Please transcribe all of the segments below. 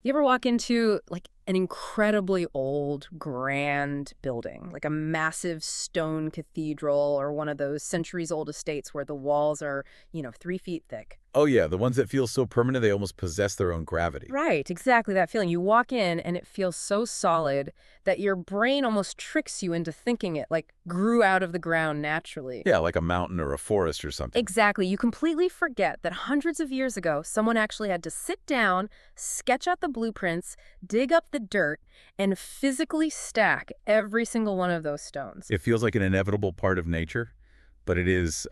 You ever walk into like an incredibly old, grand building, like a massive stone cathedral or one of those centuries-old estates where the walls are, 3 feet thick? Oh yeah, the ones that feel so permanent they almost possess their own gravity. Right, exactly that feeling. You walk in and it feels so solid that your brain almost tricks you into thinking it like grew out of the ground naturally. Yeah, like a mountain or a forest or something. Exactly. You completely forget that hundreds of years ago, someone actually had to sit down, sketch out the blueprints, dig up the dirt, and physically stack every single one of those stones. It feels like an inevitable part of nature, but it's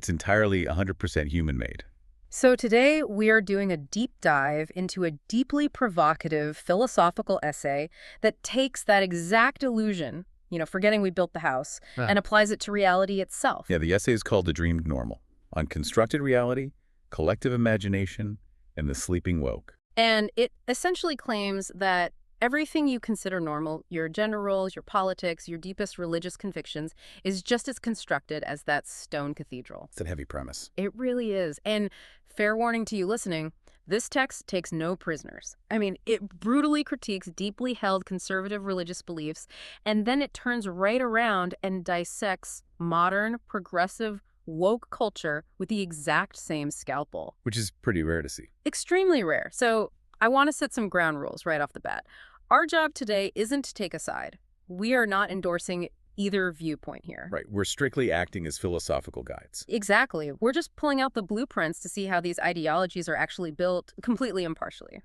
entirely 100% human-made. So today, we are doing a deep dive into a deeply provocative philosophical essay that takes that exact illusion, forgetting we built the house, Ah. and applies it to reality itself. Yeah, the essay is called The Dreamed Normal, on constructed reality, collective imagination, and the sleeping woke. And it essentially claims that everything you consider normal, your gender roles, your politics, your deepest religious convictions, is just as constructed as that stone cathedral. It's a heavy premise. It really is. And fair warning to you listening, this text takes no prisoners. I mean, it brutally critiques deeply held conservative religious beliefs, and then it turns right around and dissects modern, progressive, woke culture with the exact same scalpel. Which is pretty rare to see. Extremely rare. So I want to set some ground rules right off the bat. Our job today isn't to take a side. We are not endorsing either viewpoint here. Right, we're strictly acting as philosophical guides. Exactly. We're just pulling out the blueprints to see how these ideologies are actually built completely impartially.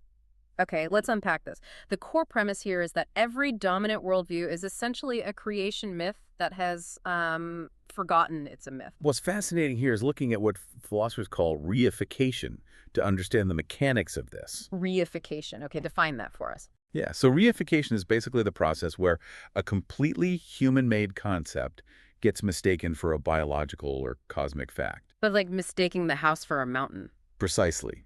Okay, let's unpack this. The core premise here is that every dominant worldview is essentially a creation myth that has forgotten it's a myth. What's fascinating here is looking at what philosophers call reification to understand the mechanics of this. Reification. Okay, define that for us. Yeah, so reification is basically the process where a completely human-made concept gets mistaken for a biological or cosmic fact. But like mistaking the house for a mountain. Precisely.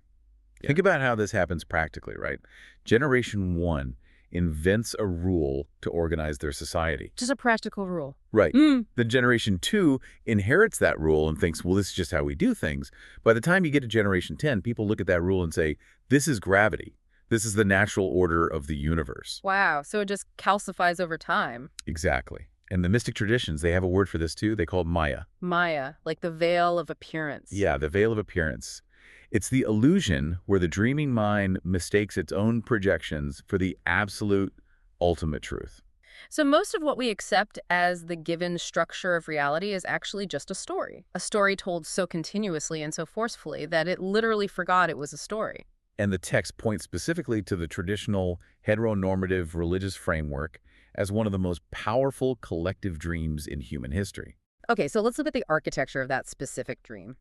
Yeah. Think about how this happens practically, right? Generation 1 invents a rule to organize their society. Just a practical rule. Right. Then Generation 2 inherits that rule and thinks, well, this is just how we do things. By the time you get to Generation 10, people look at that rule and say, this is gravity. This is the natural order of the universe. Wow, so it just calcifies over time. Exactly. And the mystic traditions, they have a word for this too. They call it Maya. Maya, like the veil of appearance. Yeah, the veil of appearance. It's the illusion where the dreaming mind mistakes its own projections for the absolute ultimate truth. So most of what we accept as the given structure of reality is actually just a story told so continuously and so forcefully that it literally forgot it was a story. And the text points specifically to the traditional heteronormative religious framework as one of the most powerful collective dreams in human history. Okay, so let's look at the architecture of that specific dream.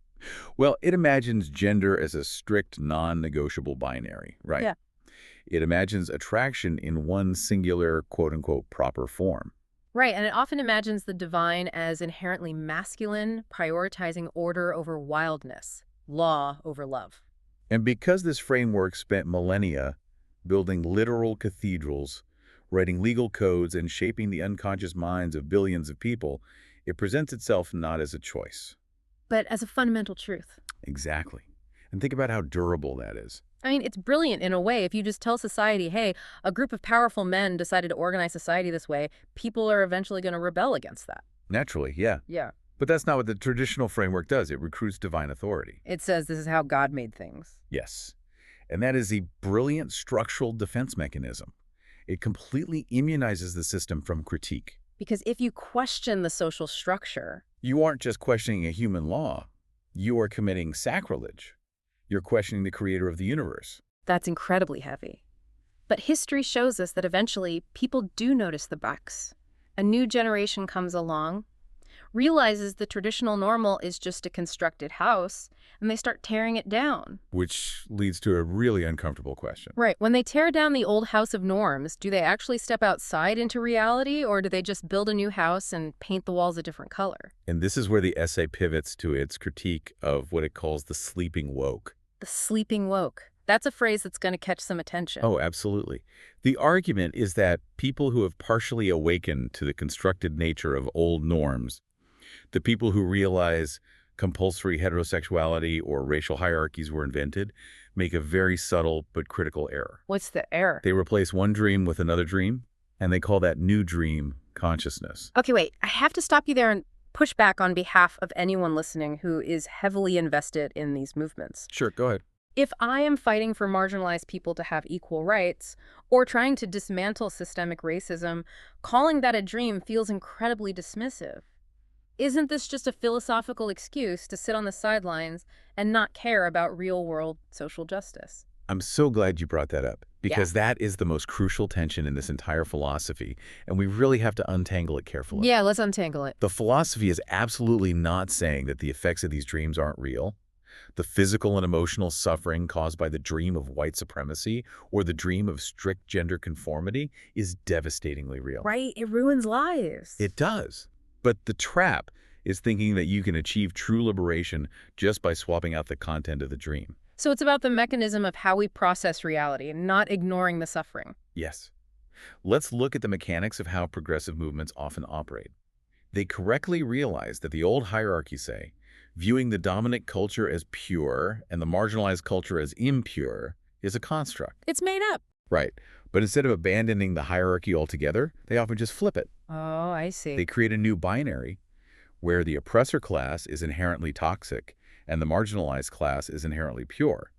Well, it imagines gender as a strict, non-negotiable binary, right? Yeah. It imagines attraction in one singular, quote-unquote, proper form. Right, and it often imagines the divine as inherently masculine, prioritizing order over wildness, law over love. And because this framework spent millennia building literal cathedrals, writing legal codes, and shaping the unconscious minds of billions of people, it presents itself not as a choice. But as a fundamental truth. Exactly. And think about how durable that is. I mean, it's brilliant in a way. If you just tell society, hey, a group of powerful men decided to organize society this way, people are eventually going to rebel against that. Naturally, yeah. Yeah. But that's not what the traditional framework does. It recruits divine authority. It says this is how God made things. Yes. And that is a brilliant structural defense mechanism. It completely immunizes the system from critique. Because if you question the social structure, You aren't just questioning a human law. You are committing sacrilege. You're questioning the creator of the universe. that's incredibly heavy. But history shows us that eventually people do notice the bugs. A new generation comes along, realizes the traditional normal is just a constructed house, and they start tearing it down. Which leads to a really uncomfortable question. Right. When they tear down the old house of norms, do they actually step outside into reality, or do they just build a new house and paint the walls a different color? And this is where the essay pivots to its critique of what it calls the sleeping woke. The sleeping woke. That's a phrase that's going to catch some attention. Oh, absolutely. The argument is that people who have partially awakened to the constructed nature of old norms, the people who realize compulsory heterosexuality or racial hierarchies were invented, make a very subtle but critical error. What's the error? They replace one dream with another dream, and they call that new dream consciousness. Okay, wait. I have to stop you there and push back on behalf of anyone listening who is heavily invested in these movements. Sure, go ahead. If I am fighting for marginalized people to have equal rights, or trying to dismantle systemic racism, calling that a dream feels incredibly dismissive. Isn't this just a philosophical excuse to sit on the sidelines and not care about real-world social justice? I'm so glad you brought that up, Yeah. because that is the most crucial tension in this entire philosophy, and we really have to untangle it carefully. Yeah, let's untangle it. The philosophy is absolutely not saying that the effects of these dreams aren't real. The physical and emotional suffering caused by the dream of white supremacy or the dream of strict gender conformity is devastatingly real. Right? It ruins lives. It does. But the trap is thinking that you can achieve true liberation just by swapping out the content of the dream. So it's about the mechanism of how we process reality, not ignoring the suffering. Yes. Let's look at the mechanics of how progressive movements often operate. They correctly realize that the old hierarchies say, viewing the dominant culture as pure and the marginalized culture as impure is a construct. It's made up. Right. But instead of abandoning the hierarchy altogether, they often just flip it. Oh, I see. They create a new binary where the oppressor class is inherently toxic and the marginalized class is inherently pure.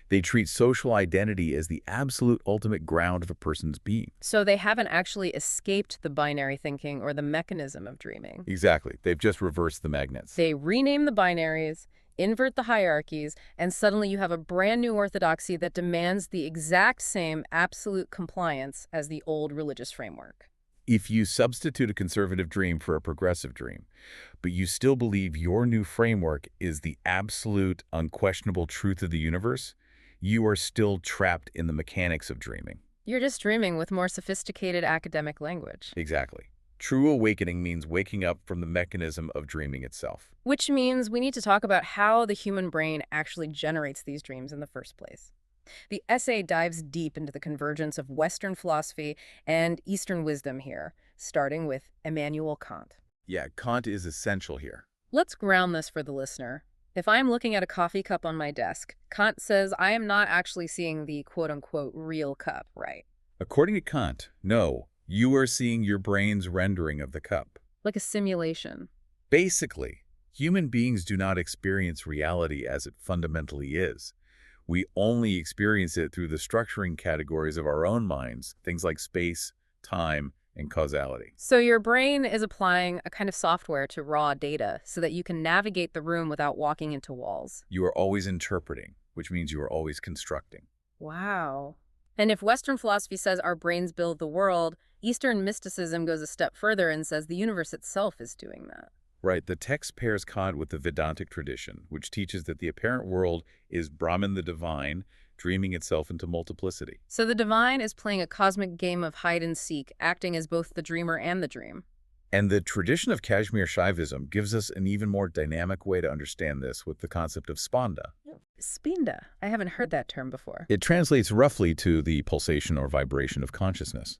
They treat social identity as the absolute ultimate ground of a person's being. So they haven't actually escaped the binary thinking or the mechanism of dreaming. Exactly. They've just reversed the magnets. They rename the binaries, invert the hierarchies, and suddenly you have a brand new orthodoxy that demands the exact same absolute compliance as the old religious framework. If you substitute a conservative dream for a progressive dream, but you still believe your new framework is the absolute, unquestionable truth of the universe, you are still trapped in the mechanics of dreaming. You're just dreaming with more sophisticated academic language. Exactly. True awakening means waking up from the mechanism of dreaming itself. Which means we need to talk about how the human brain actually generates these dreams in the first place. The essay dives deep into the convergence of Western philosophy and Eastern wisdom here, starting with Immanuel Kant. Yeah, Kant is essential here. Let's ground this for the listener. If I'm looking at a coffee cup on my desk, Kant says I am not actually seeing the quote-unquote real cup, right? According to Kant, no, you are seeing your brain's rendering of the cup. Like a simulation. Basically, human beings do not experience reality as it fundamentally is. We only experience it through the structuring categories of our own minds, things like space, time, and causality. So your brain is applying a kind of software to raw data so that you can navigate the room without walking into walls. You are always interpreting, which means you are always constructing. Wow. And if Western philosophy says our brains build the world, Eastern mysticism goes a step further and says the universe itself is doing that. Right, the text pairs Kant with the Vedantic tradition, which teaches that the apparent world is Brahman the divine, dreaming itself into multiplicity. So the divine is playing a cosmic game of hide and seek, acting as both the dreamer and the dream. And the tradition of Kashmir Shaivism gives us an even more dynamic way to understand this with the concept of spanda. Spinda. I haven't heard that term before. It translates roughly to the pulsation or vibration of consciousness.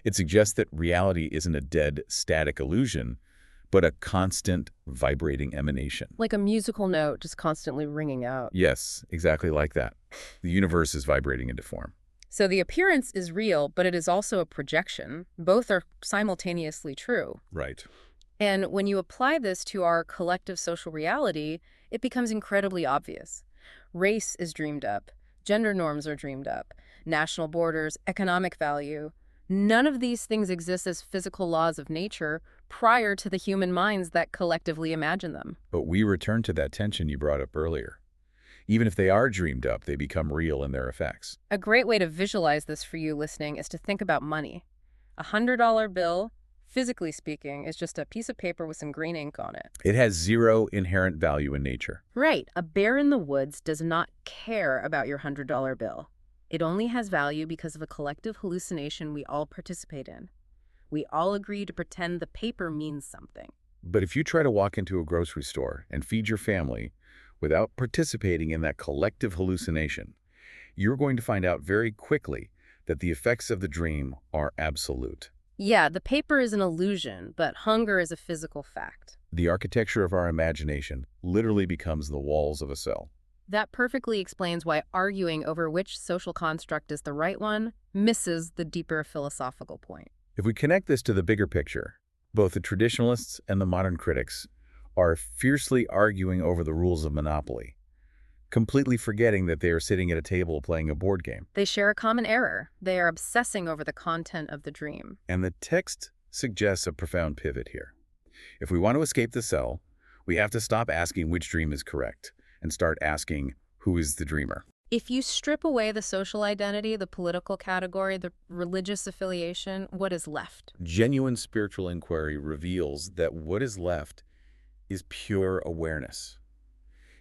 It suggests that reality isn't a dead, static illusion, but a constant, vibrating emanation. Like a musical note just constantly ringing out. Yes, exactly like that. The universe is vibrating into form. So the appearance is real, but it is also a projection. Both are simultaneously true. Right. And when you apply this to our collective social reality, it becomes incredibly obvious. Race is dreamed up. Gender norms are dreamed up. National borders, economic value. None of these things exist as physical laws of nature prior to the human minds that collectively imagine them. But we return to that tension you brought up earlier. Even if they are dreamed up, they become real in their effects. A great way to visualize this for you listening is to think about money. A $100 bill, physically speaking, is just a piece of paper with some green ink on it. It has zero inherent value in nature. Right. A bear in the woods does not care about your $100 bill. It only has value because of a collective hallucination we all participate in. We all agree to pretend the paper means something. But if you try to walk into a grocery store and feed your family without participating in that collective hallucination, you're going to find out very quickly that the effects of the dream are absolute. Yeah, the paper is an illusion, but hunger is a physical fact. The architecture of our imagination literally becomes the walls of a cell. That perfectly explains why arguing over which social construct is the right one misses the deeper philosophical point. If we connect this to the bigger picture, both the traditionalists and the modern critics are fiercely arguing over the rules of monopoly, completely forgetting that they are sitting at a table playing a board game. They share a common error. They are obsessing over the content of the dream. And the text suggests a profound pivot here. If we want to escape the cell, we have to stop asking which dream is correct and start asking who is the dreamer. If you strip away the social identity, the political category, the religious affiliation, what is left? Genuine spiritual inquiry reveals that what is left is pure awareness.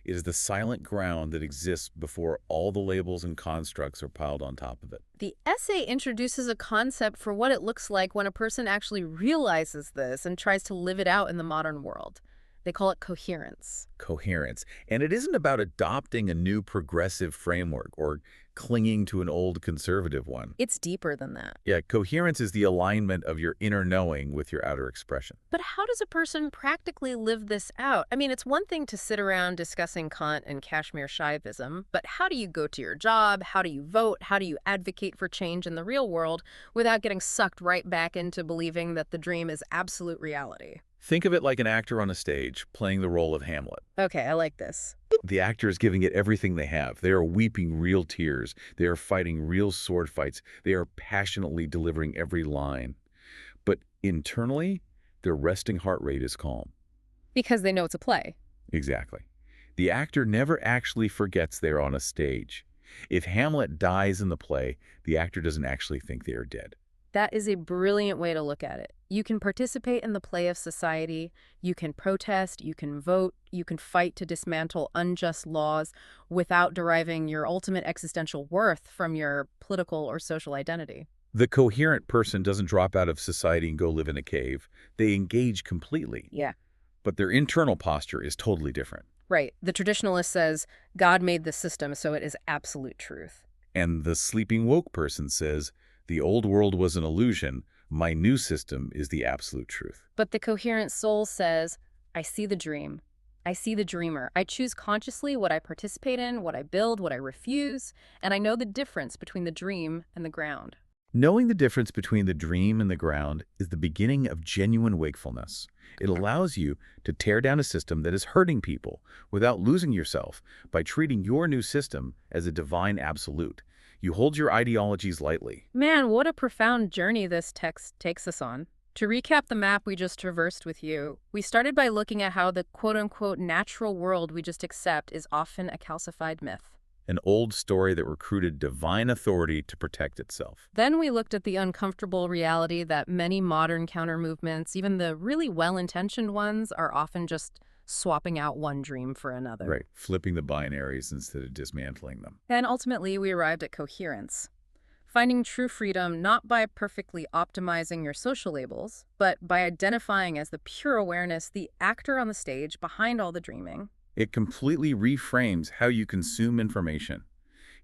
It is the silent ground that exists before all the labels and constructs are piled on top of it. The essay introduces a concept for what it looks like when a person actually realizes this and tries to live it out in the modern world. They call it coherence. Coherence. And it isn't about adopting a new progressive framework or clinging to an old conservative one. It's deeper than that. Yeah, coherence is the alignment of your inner knowing with your outer expression. But how does a person practically live this out? I mean, it's one thing to sit around discussing Kant and Kashmir Shaivism, but how do you go to your job? How do you vote? How do you advocate for change in the real world without getting sucked right back into believing that the dream is absolute reality? Think of it like an actor on a stage playing the role of Hamlet. Okay, I like this. The actor is giving it everything they have. They are weeping real tears. They are fighting real sword fights. They are passionately delivering every line. But internally, their resting heart rate is calm. Because they know it's a play. Exactly. The actor never actually forgets they're on a stage. If Hamlet dies in the play, the actor doesn't actually think they are dead. That is a brilliant way to look at it. You can participate in the play of society, you can protest, you can vote, you can fight to dismantle unjust laws without deriving your ultimate existential worth from your political or social identity. The coherent person doesn't drop out of society and go live in a cave. They engage completely. Yeah. But their internal posture is totally different. Right. The traditionalist says, God made the system, so it is absolute truth. And the sleeping woke person says, the old world was an illusion. My new system is the absolute truth. But the coherent soul says, I see the dream. I see the dreamer. I choose consciously what I participate in, what I build, what I refuse, and I know the difference between the dream and the ground. Knowing the difference between the dream and the ground is the beginning of genuine wakefulness. It allows you to tear down a system that is hurting people without losing yourself by treating your new system as a divine absolute. You hold your ideologies lightly. Man, what a profound journey this text takes us on. To recap the map we just traversed with you, we started by looking at how the quote-unquote natural world we just accept is often a calcified myth. An old story that recruited divine authority to protect itself. Then we looked at the uncomfortable reality that many modern counter-movements, even the really well-intentioned ones, are often just swapping out one dream for another. Right, flipping the binaries instead of dismantling them. And ultimately, we arrived at coherence. Finding true freedom not by perfectly optimizing your social labels, but by identifying as the pure awareness, the actor on the stage behind all the dreaming. It completely reframes how you consume information.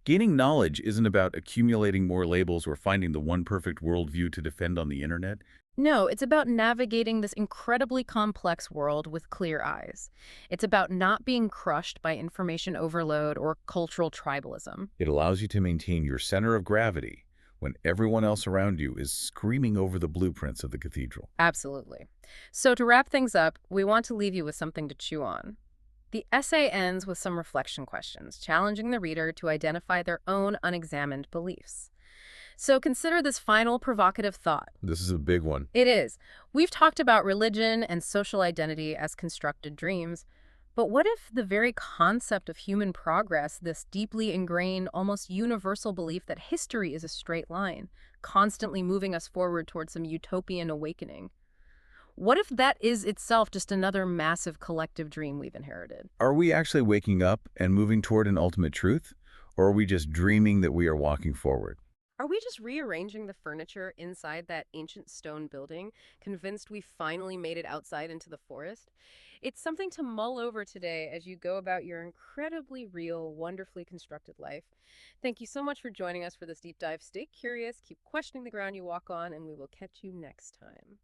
Gaining knowledge isn't about accumulating more labels or finding the one perfect worldview to defend on the internet. No, it's about navigating this incredibly complex world with clear eyes. It's about not being crushed by information overload or cultural tribalism. It allows you to maintain your center of gravity when everyone else around you is screaming over the blueprints of the cathedral. Absolutely. So to wrap things up, we want to leave you with something to chew on. The essay ends with some reflection questions, challenging the reader to identify their own unexamined beliefs. So consider this final provocative thought. This is a big one. It is. We've talked about religion and social identity as constructed dreams, but what if the very concept of human progress, this deeply ingrained, almost universal belief that history is a straight line, constantly moving us forward towards some utopian awakening? What if that is itself just another massive collective dream we've inherited? Are we actually waking up and moving toward an ultimate truth? Or are we just dreaming that we are walking forward? Are we just rearranging the furniture inside that ancient stone building, convinced we finally made it outside into the forest? It's something to mull over today as you go about your incredibly real, wonderfully constructed life. Thank you so much for joining us for this deep dive. Stay curious, keep questioning the ground you walk on, and we will catch you next time.